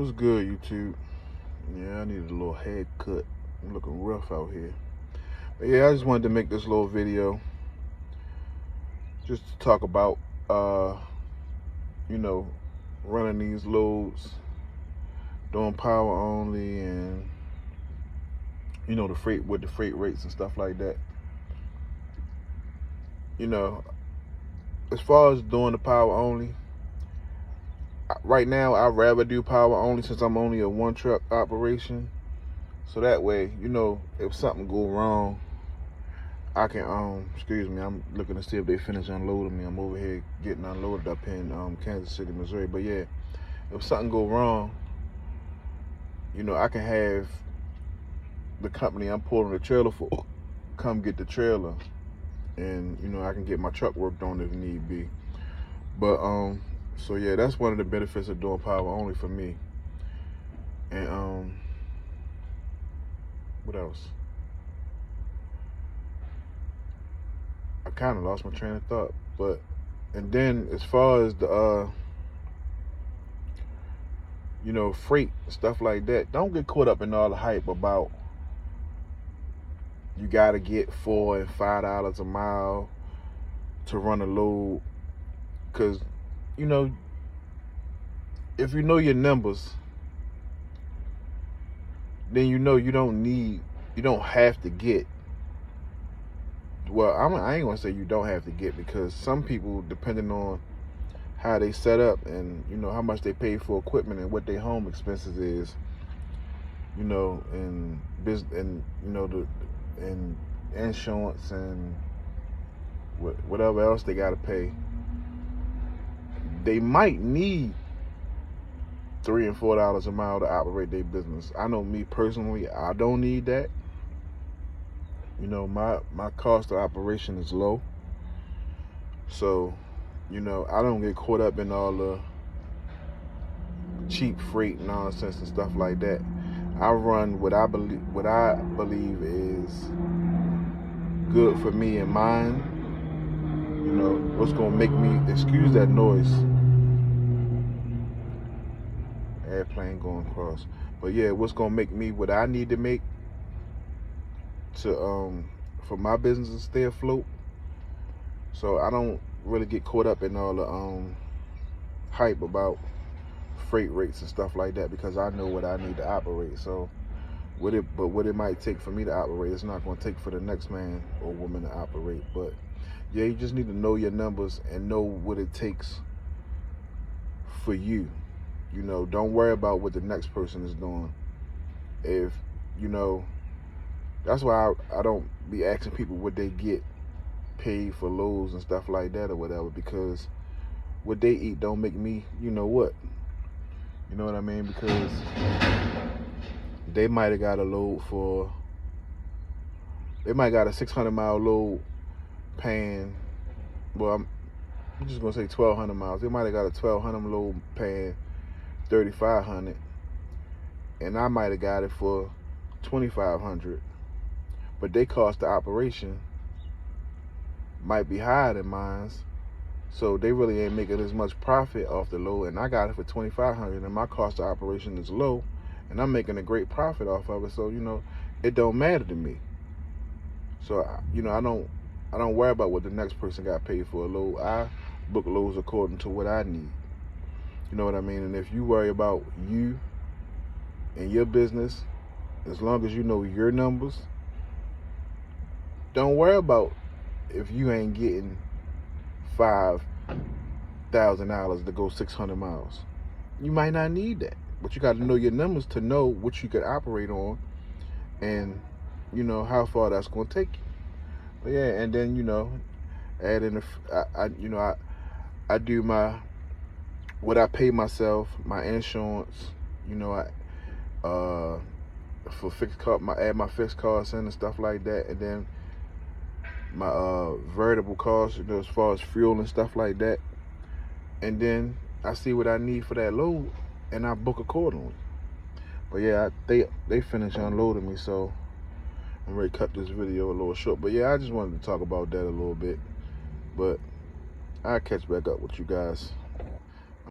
What's good, YouTube? Yeah, I need a little haircut. I'm looking rough out here. But yeah, I just wanted to make this little video just to talk about, you know, running these loads, doing power only, and the freight with the freight rates and stuff like that. As far as doing the power only, right now I'd rather do power only since I'm only a one truck operation. So that way, if something go wrong, I can, excuse me, I'm looking to see if they finish unloading me. I'm over here getting unloaded up in Kansas City, Missouri. But yeah, if something go wrong, I can have the company I'm pulling the trailer for come get the trailer, and I can get my truck worked on if need be. But so yeah, that's one of the benefits of doing power only for me. And what else? I kind of lost my train of thought. And then as far as the freight, stuff like that, don't get caught up in all the hype about you gotta get $4 and $5 a mile to run a load. Because if you know your numbers, then you don't have to get, well, I ain't gonna say you don't have to get, because some people, depending on how they set up and how much they pay for equipment and what their home expenses is, and business, and and insurance and whatever else they gotta pay, they might need $3 and $4 a mile to operate their business. I know me personally, I don't need that. My cost of operation is low. So, I don't get caught up in all the cheap freight nonsense and stuff like that. I run what I believe is good for me and mine. What's gonna make me, excuse that noise, airplane going across. But yeah, what's gonna make me what I need to make to for my business to stay afloat. So I don't really get caught up in all the hype about freight rates and stuff like that, because I know what I need to operate. So what it might take for me to operate, it's not going to take for the next man or woman to operate. But yeah, you just need to know your numbers and know what it takes for you. Don't worry about what the next person is doing. If that's why I don't be asking people what they get paid for loads and stuff like that or whatever, because what they eat don't make me, what? You know what I mean? Because they might have got a load for, they might got a 600-mile load paying, well, I'm just gonna say 1,200 miles. They might have got a 1,200 load paying 3,500, and I might have got it for 2,500. But they cost of operation might be higher than mine, so they really ain't making as much profit off the load. And I got it for 2,500, and my cost of operation is low, and I'm making a great profit off of it. So it don't matter to me. So I don't worry about what the next person got paid for a load. I book loads according to what I need. You know what I mean? And if you worry about you and your business, as long as you know your numbers, don't worry about if you ain't getting $5,000 to go 600 miles. You might not need that, but you got to know your numbers to know what you could operate on, and how far that's going to take you. But yeah, and then add in I do what I pay myself, my insurance. For fixed cost, add my fixed costs in and stuff like that, and then my variable costs, as far as fuel and stuff like that. And then I see what I need for that load, and I book accordingly. But yeah, they finished unloading me, so I'm ready to cut this video a little short. But yeah, I just wanted to talk about that a little bit. But I'll catch back up with you guys.